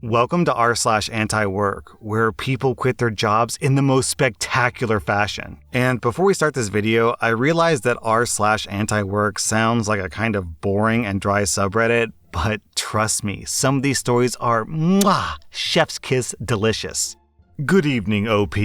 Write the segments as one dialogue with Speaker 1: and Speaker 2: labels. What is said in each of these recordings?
Speaker 1: Welcome to rSlash Antiwork, where people quit their jobs in the most spectacular fashion. And before we start this video, I realized that rSlash Antiwork sounds like a kind of boring and dry subreddit, but trust me, some of these stories are chef's kiss delicious. Good evening, OP.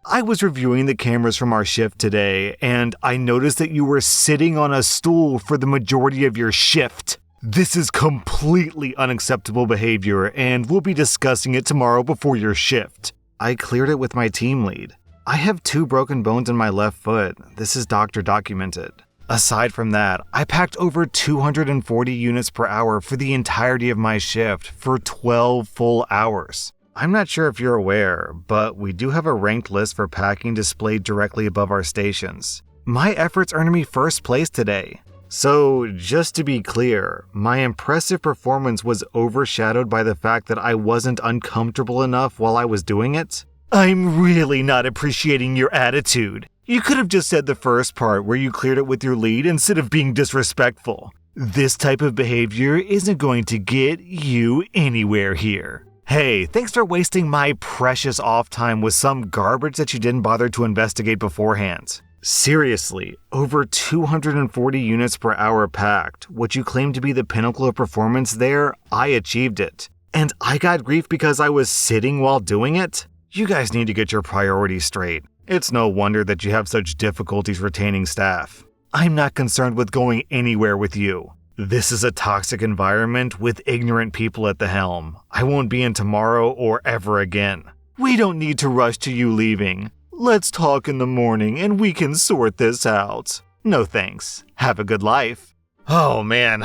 Speaker 1: I was reviewing the cameras from our shift today, and I noticed that you were sitting on a stool for the majority of your shift. This is completely unacceptable behavior, and we'll be discussing it tomorrow before your shift. I cleared it with my team lead. I have 2 broken bones in my left foot. This is doctor documented. Aside from that, I packed over 240 units per hour for the entirety of my shift for 12 full hours. I'm not sure if you're aware, but we do have a ranked list for packing displayed directly above our stations. My efforts earned me first place today. So, just to be clear, my impressive performance was overshadowed by the fact that I wasn't uncomfortable enough while I was doing it? I'm really not appreciating your attitude. You could have just said the first part where you cleared it with your lead instead of being disrespectful. This type of behavior isn't going to get you anywhere here. Hey, thanks for wasting my precious off time with some garbage that you didn't bother to investigate beforehand. Seriously, over 240 units per hour packed, what you claim to be the pinnacle of performance there, I achieved it. And I got grief because I was sitting while doing it? You guys need to get your priorities straight. It's no wonder that you have such difficulties retaining staff. I'm not concerned with going anywhere with you. This is a toxic environment with ignorant people at the helm. I won't be in tomorrow or ever again. We don't need to rush to you leaving. Let's talk in the morning and we can sort this out. No thanks. Have a good life. Oh man.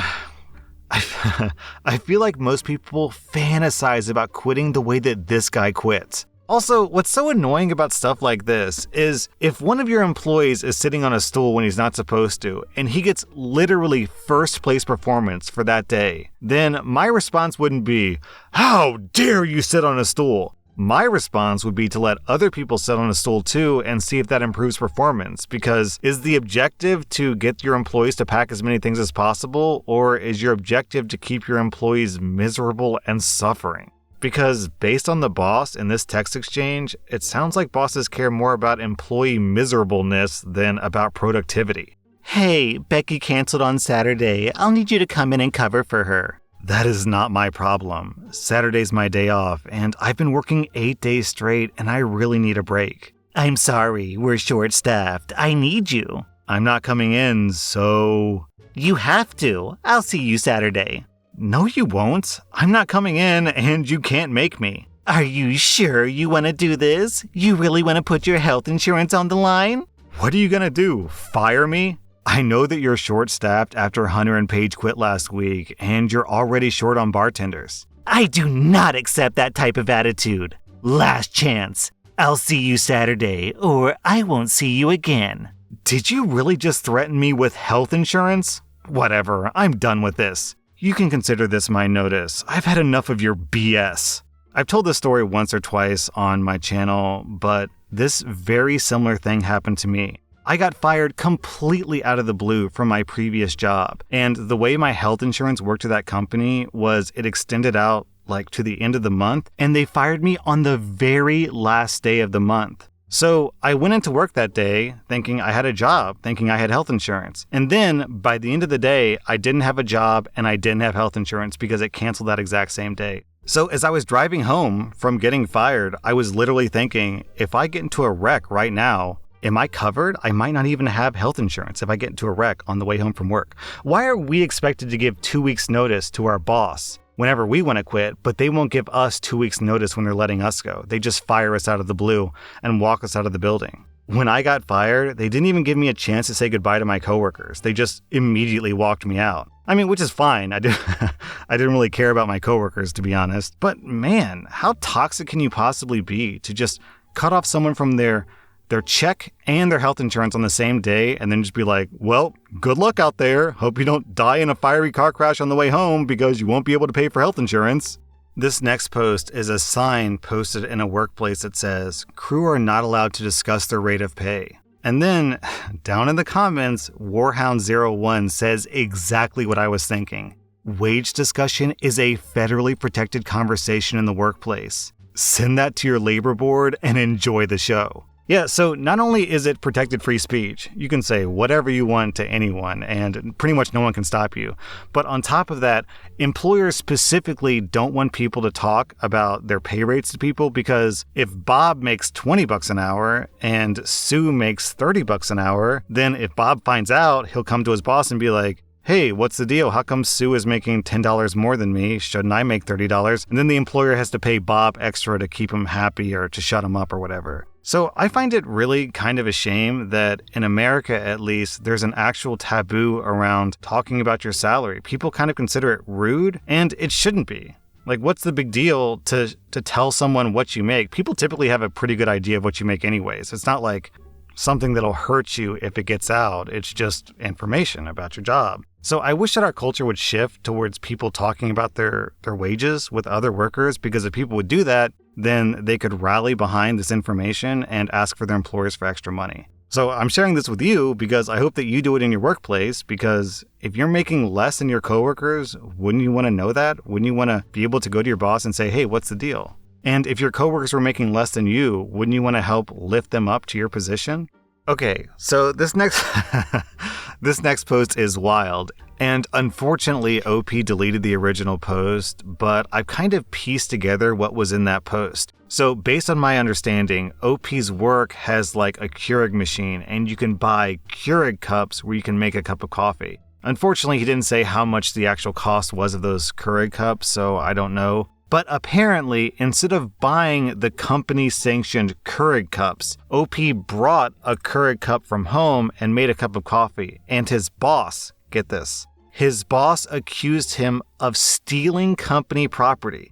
Speaker 1: I feel like most people fantasize about quitting the way that this guy quit. Also, what's so annoying about stuff like this is if one of your employees is sitting on a stool when he's not supposed to, and he gets literally first place performance for that day, then my response wouldn't be, "How dare you sit on a stool?" My response would be to let other people sit on a stool too and see if that improves performance, because is the objective to get your employees to pack as many things as possible, or is your objective to keep your employees miserable and suffering? Because based on the boss in this text exchange, it sounds like bosses care more about employee miserableness than about productivity. Hey, Becky canceled on Saturday. I'll need you to come in and cover for her. That is not my problem. Saturday's my day off, and I've been working 8 days straight, and I really need a break. I'm sorry, we're short-staffed. I need you. I'm not coming in, so... You have to. I'll see you Saturday. No, you won't. I'm not coming in, and you can't make me. Are you sure you want to do this? You really want to put your health insurance on the line? What are you gonna do, fire me? I know that you're short-staffed after Hunter and Paige quit last week, and you're already short on bartenders. I do not accept that type of attitude. Last chance. I'll see you Saturday, or I won't see you again. Did you really just threaten me with health insurance? Whatever, I'm done with this. You can consider this my notice. I've had enough of your BS. I've told this story once or twice on my channel, but this very similar thing happened to me. I got fired completely out of the blue from my previous job, and the way my health insurance worked at that company was it extended out to the end of the month, and they fired me on the very last day of the month. So I went into work that day thinking I had a job, thinking I had health insurance. And then by the end of the day, I didn't have a job and I didn't have health insurance because it canceled that exact same day. So as I was driving home from getting fired, I was literally thinking, if I get into a wreck right now, am I covered? I might not even have health insurance if I get into a wreck on the way home from work. Why are we expected to give 2 weeks notice to our boss whenever we want to quit, but they won't give us 2 weeks notice when they're letting us go? They just fire us out of the blue and walk us out of the building. When I got fired, they didn't even give me a chance to say goodbye to my coworkers. They just immediately walked me out. I mean, which is fine. I didn't really care about my coworkers, to be honest. But man, how toxic can you possibly be to just cut off someone from their check and their health insurance on the same day and then just be like, well, good luck out there. Hope you don't die in a fiery car crash on the way home because you won't be able to pay for health insurance. This next post is a sign posted in a workplace that says, crew are not allowed to discuss their rate of pay. And then down in the comments, Warhound01 says exactly what I was thinking. Wage discussion is a federally protected conversation in the workplace. Send that to your labor board and enjoy the show. Yeah, so not only is it protected free speech, you can say whatever you want to anyone and pretty much no one can stop you. But on top of that, employers specifically don't want people to talk about their pay rates to people because if Bob makes $20 an hour and Sue makes $30 an hour, then if Bob finds out, he'll come to his boss and be like, hey, what's the deal? How come Sue is making $10 more than me? Shouldn't I make $30? And then the employer has to pay Bob extra to keep him happy or to shut him up or whatever. So I find it really kind of a shame that in America, at least, there's an actual taboo around talking about your salary. People kind of consider it rude, and it shouldn't be. Like, what's the big deal to tell someone what you make? People typically have a pretty good idea of what you make anyways. It's not like something that'll hurt you if it gets out. It's just information about your job. So I wish that our culture would shift towards people talking about their wages with other workers, because if people would do that, then they could rally behind this information and ask for their employers for extra money. So I'm sharing this with you because I hope that you do it in your workplace, because if you're making less than your coworkers, wouldn't you want to know that? Wouldn't you want to be able to go to your boss and say, hey, what's the deal? And if your coworkers were making less than you, wouldn't you want to help lift them up to your position? Okay, so this next post is wild. And unfortunately, OP deleted the original post, but I've kind of pieced together what was in that post. So based on my understanding, OP's work has like a Keurig machine, and you can buy Keurig cups where you can make a cup of coffee. Unfortunately, he didn't say how much the actual cost was of those Keurig cups, so I don't know. But apparently, instead of buying the company-sanctioned Keurig cups, OP brought a Keurig cup from home and made a cup of coffee. And his boss, get this, his boss accused him of stealing company property.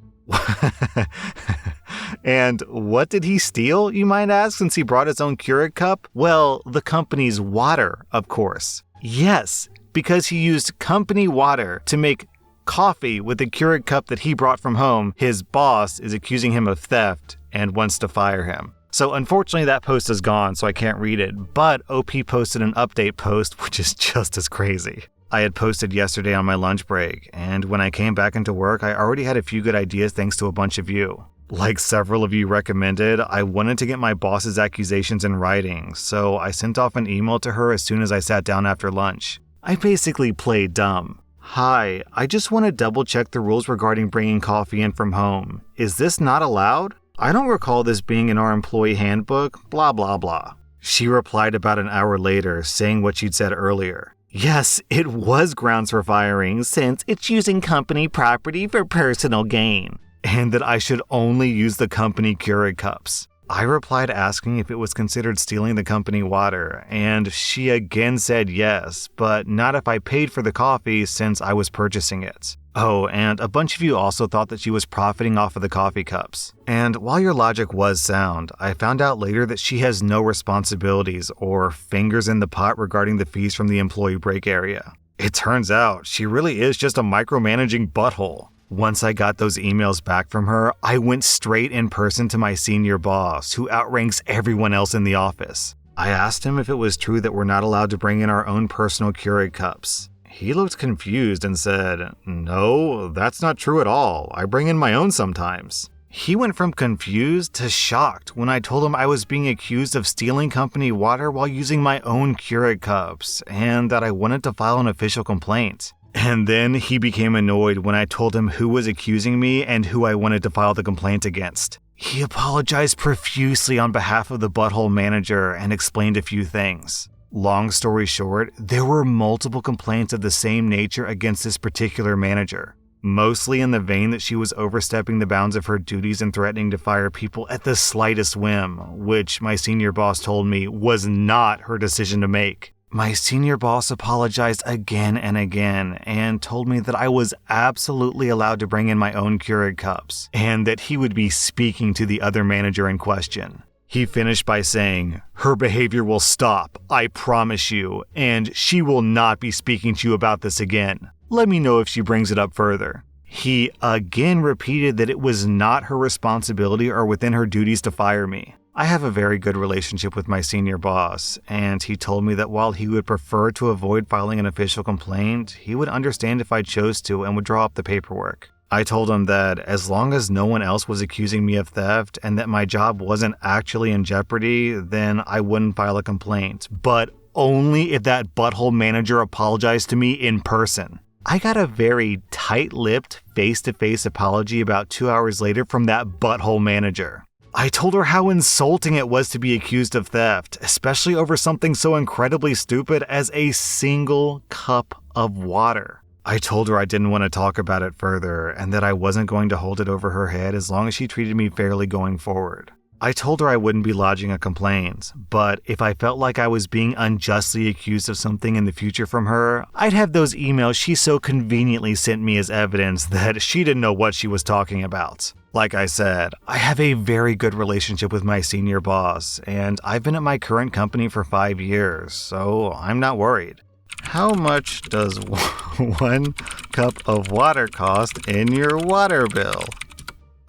Speaker 1: And what did he steal, you might ask, since he brought his own Keurig cup? Well, the company's water, of course. Yes, because he used company water to make coffee with the Keurig cup that he brought from home. His boss is accusing him of theft and wants to fire him. So unfortunately that post is gone, so I can't read it, but OP posted an update post, which is just as crazy. I had posted yesterday on my lunch break, and when I came back into work, I already had a few good ideas thanks to a bunch of you. Like several of you recommended, I wanted to get my boss's accusations in writing, so I sent off an email to her as soon as I sat down after lunch. I basically played dumb. Hi, I just want to double check the rules regarding bringing coffee in from home. Is this not allowed? I don't recall this being in our employee handbook, blah blah blah. She replied about an hour later, saying what she'd said earlier. Yes, it was grounds for firing since it's using company property for personal gain. And that I should only use the company Keurig cups. I replied asking if it was considered stealing the company water, and she again said yes, but not if I paid for the coffee since I was purchasing it. Oh, and a bunch of you also thought that she was profiting off of the coffee cups. And while your logic was sound, I found out later that she has no responsibilities or fingers in the pot regarding the fees from the employee break area. It turns out she really is just a micromanaging butthole. Once I got those emails back from her, I went straight in person to my senior boss, who outranks everyone else in the office. I asked him if it was true that we're not allowed to bring in our own personal Keurig cups. He looked confused and said, "No, that's not true at all. I bring in my own sometimes." He went from confused to shocked when I told him I was being accused of stealing company water while using my own Keurig cups, and that I wanted to file an official complaint. And then he became annoyed when I told him who was accusing me and who I wanted to file the complaint against. He apologized profusely on behalf of the butthole manager and explained a few things. Long story short, there were multiple complaints of the same nature against this particular manager, mostly in the vein that she was overstepping the bounds of her duties and threatening to fire people at the slightest whim, which my senior boss told me was not her decision to make. My senior boss apologized again and again and told me that I was absolutely allowed to bring in my own Keurig cups and that he would be speaking to the other manager in question. He finished by saying, "Her behavior will stop, I promise you, and she will not be speaking to you about this again. Let me know if she brings it up further." He again repeated that it was not her responsibility or within her duties to fire me. I have a very good relationship with my senior boss, and he told me that while he would prefer to avoid filing an official complaint, he would understand if I chose to and would draw up the paperwork. I told him that as long as no one else was accusing me of theft and that my job wasn't actually in jeopardy, then I wouldn't file a complaint, but only if that butthole manager apologized to me in person. I got a very tight-lipped, face-to-face apology about 2 hours later from that butthole manager. I told her how insulting it was to be accused of theft, especially over something so incredibly stupid as a single cup of water. I told her I didn't want to talk about it further and that I wasn't going to hold it over her head as long as she treated me fairly going forward. I told her I wouldn't be lodging a complaint, but if I felt like I was being unjustly accused of something in the future from her, I'd have those emails she so conveniently sent me as evidence that she didn't know what she was talking about. Like I said, I have a very good relationship with my senior boss, and I've been at my current company for 5 years, so I'm not worried. How much does 1 cup of water cost in your water bill?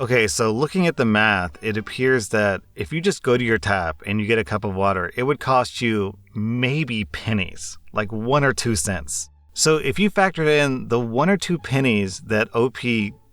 Speaker 1: Okay, so looking at the math, it appears that if you just go to your tap and you get a cup of water, it would cost you maybe pennies, like 1 or 2 cents. So if you factored in the 1 or 2 pennies that OP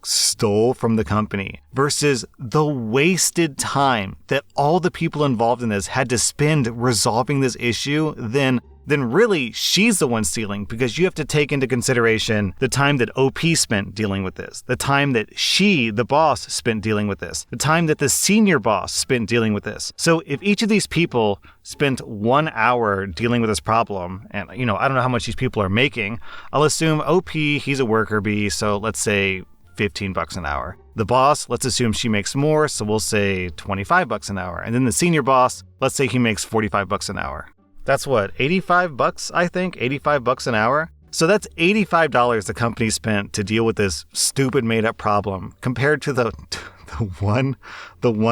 Speaker 1: stole from the company versus the wasted time that all the people involved in this had to spend resolving this issue, then really she's the one stealing, because you have to take into consideration the time that OP spent dealing with this, the time that she, the boss, spent dealing with this, the time that the senior boss spent dealing with this. So if each of these people spent 1 hour dealing with this problem, and I don't know how much these people are making, I'll assume OP, he's a worker bee, so let's say $15 an hour. The boss, let's assume she makes more, so we'll say $25 an hour. And then the senior boss, let's say he makes $45 an hour. That's what, $85, I think? $85 an hour? So that's $85 the company spent to deal with this stupid made-up problem compared to the 1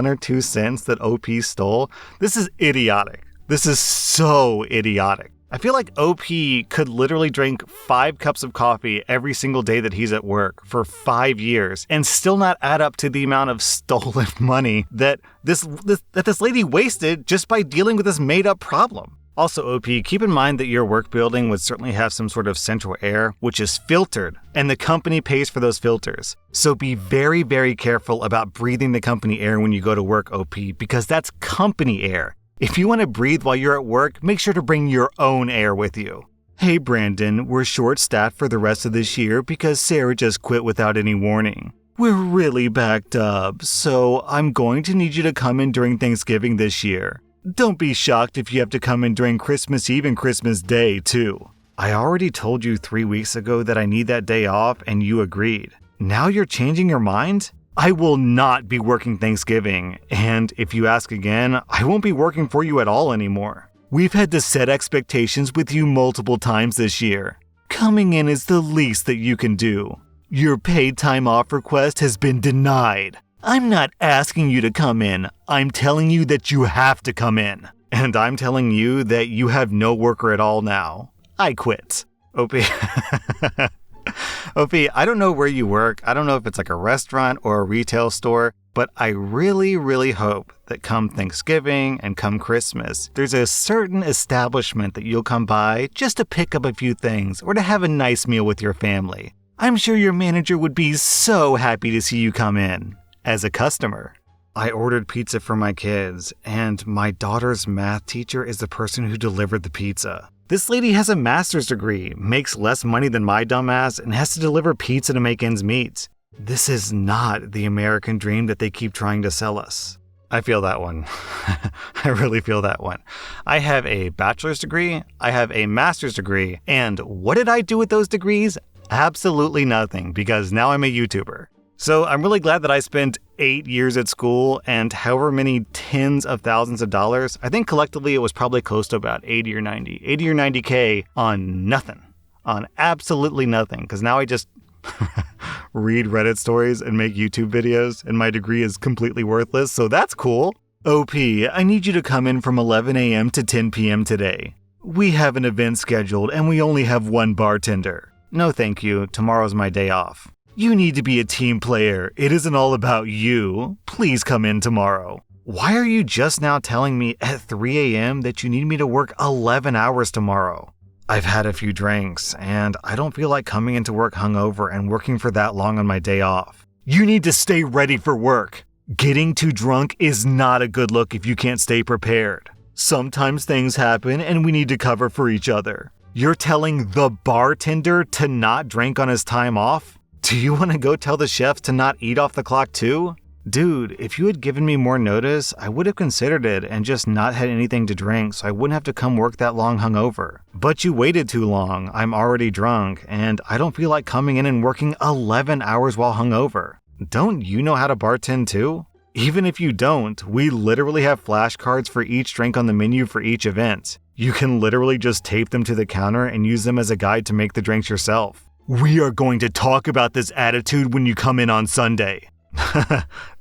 Speaker 1: or 2 cents that OP stole. This is idiotic. This is so idiotic. I feel like OP could literally drink 5 cups of coffee every single day that he's at work for 5 years and still not add up to the amount of stolen money that this lady wasted just by dealing with this made-up problem. Also, OP, keep in mind that your work building would certainly have some sort of central air, which is filtered, and the company pays for those filters. So be very, very careful about breathing the company air when you go to work, OP, because that's company air. If you want to breathe while you're at work, make sure to bring your own air with you. Hey Brandon, we're short-staffed for the rest of this year because Sarah just quit without any warning. We're really backed up, so I'm going to need you to come in during Thanksgiving this year. Don't be shocked if you have to come in during Christmas Eve and Christmas Day, too. I already told you 3 weeks ago that I need that day off and you agreed. Now you're changing your mind? I will not be working Thanksgiving, and if you ask again, I won't be working for you at all anymore. We've had to set expectations with you multiple times this year. Coming in is the least that you can do. Your paid time off request has been denied. I'm not asking you to come in. I'm telling you that you have to come in. And I'm telling you that you have no worker at all now. I quit. OP. OP, I don't know where you work. I don't know if it's like a restaurant or a retail store, but I really, really hope that come Thanksgiving and come Christmas, there's a certain establishment that you'll come by just to pick up a few things or to have a nice meal with your family. I'm sure your manager would be so happy to see you come in. As a customer. I ordered pizza for my kids, and my daughter's math teacher is the person who delivered the pizza. This lady has a master's degree, makes less money than my dumbass, and has to deliver pizza to make ends meet. This is not the American dream that they keep trying to sell us. I feel that one. I really feel that one. I have a bachelor's degree, I have a master's degree, and what did I do with those degrees? Absolutely nothing, because now I'm a YouTuber. So I'm really glad that I spent 8 years at school and however many tens of thousands of dollars. I think collectively it was probably close to about 80 or 90K on nothing, on absolutely nothing. Because now I just read Reddit stories and make YouTube videos and my degree is completely worthless. So that's cool. OP, I need you to come in from 11 a.m. to 10 p.m. today. We have an event scheduled and we only have one bartender. No, thank you. Tomorrow's my day off. You need to be a team player. It isn't all about you. Please come in tomorrow. Why are you just now telling me at 3 a.m. that you need me to work 11 hours tomorrow? I've had a few drinks, and I don't feel like coming into work hungover and working for that long on my day off. You need to stay ready for work. Getting too drunk is not a good look if you can't stay prepared. Sometimes things happen and we need to cover for each other. You're telling the bartender to not drink on his time off? Do you want to go tell the chefs to not eat off the clock too? Dude, if you had given me more notice, I would have considered it and just not had anything to drink so I wouldn't have to come work that long hungover. But you waited too long, I'm already drunk, and I don't feel like coming in and working 11 hours while hungover. Don't you know how to bartend too? Even if you don't, we literally have flashcards for each drink on the menu for each event. You can literally just tape them to the counter and use them as a guide to make the drinks yourself. We are going to talk about this attitude when you come in on Sunday.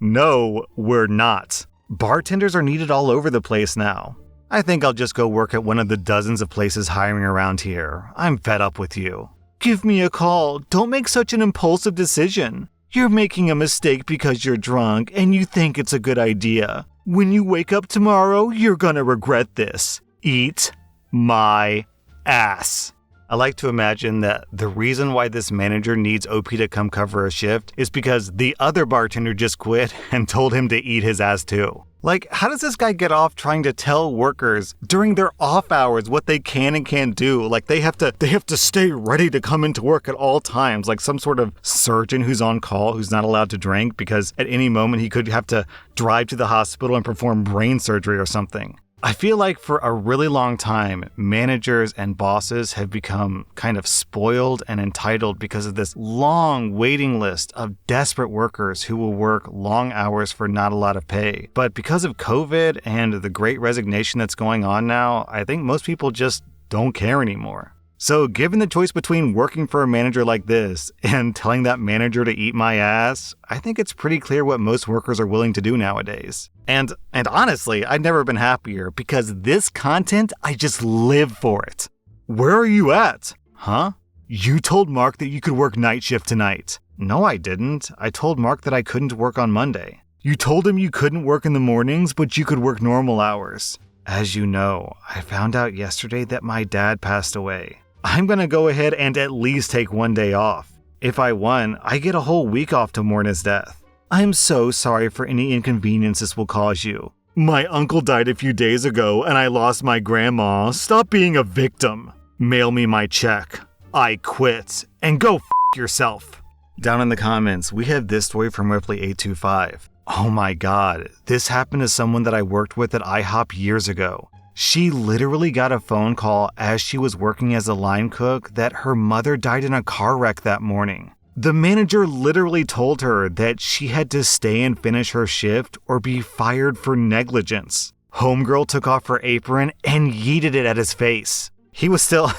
Speaker 1: No, we're not. Bartenders are needed all over the place now. I think I'll just go work at one of the dozens of places hiring around here. I'm fed up with you. Give me a call. Don't make such an impulsive decision. You're making a mistake because you're drunk and you think it's a good idea. When you wake up tomorrow, you're gonna regret this. Eat my ass. I like to imagine that the reason why this manager needs OP to come cover a shift is because the other bartender just quit and told him to eat his ass too. Like, how does this guy get off trying to tell workers during their off hours what they can and can't do? Like, they have to stay ready to come into work at all times, like some sort of surgeon who's on call who's not allowed to drink because at any moment he could have to drive to the hospital and perform brain surgery or something. I feel like for a really long time, managers and bosses have become kind of spoiled and entitled because of this long waiting list of desperate workers who will work long hours for not a lot of pay. But because of COVID and the great resignation that's going on now, I think most people just don't care anymore. So given the choice between working for a manager like this and telling that manager to eat my ass, I think it's pretty clear what most workers are willing to do nowadays. And honestly, I've never been happier because this content, I just live for it. Where are you at? Huh? You told Mark that you could work night shift tonight. No, I didn't. I told Mark that I couldn't work on Monday. You told him you couldn't work in the mornings, but you could work normal hours. As you know, I found out yesterday that my dad passed away. I'm gonna go ahead and at least take one day off. If I won, I get a whole week off to mourn his death. I'm so sorry for any inconvenience this will cause you. My uncle died a few days ago and I lost my grandma. Stop being a victim. Mail me my check. I quit. And go f*** yourself. Down in the comments, we have this story from Ripley825. Oh my god, this happened to someone that I worked with at Ihop years ago. She literally got a phone call as she was working as a line cook that her mother died in a car wreck that morning. The manager literally told her that she had to stay and finish her shift or be fired for negligence. Homegirl took off her apron and yeeted it at his face. He was still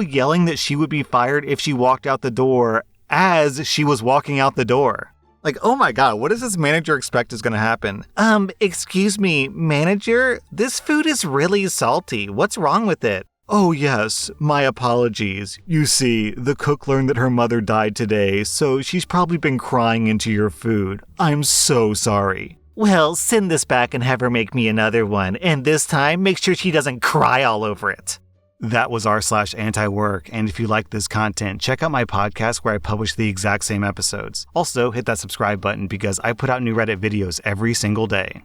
Speaker 1: yelling that she would be fired if she walked out the door as she was walking out the door. Like, oh my god, what does this manager expect is gonna happen? Excuse me, manager? This food is really salty. What's wrong with it? Oh yes, my apologies. You see, the cook learned that her mother died today, so she's probably been crying into your food. I'm so sorry. Well, send this back and have her make me another one, and this time, make sure she doesn't cry all over it. That was rSlash and if you like this content, check out my podcast where I publish the exact same episodes. Also, hit that subscribe button because I put out new Reddit videos every single day.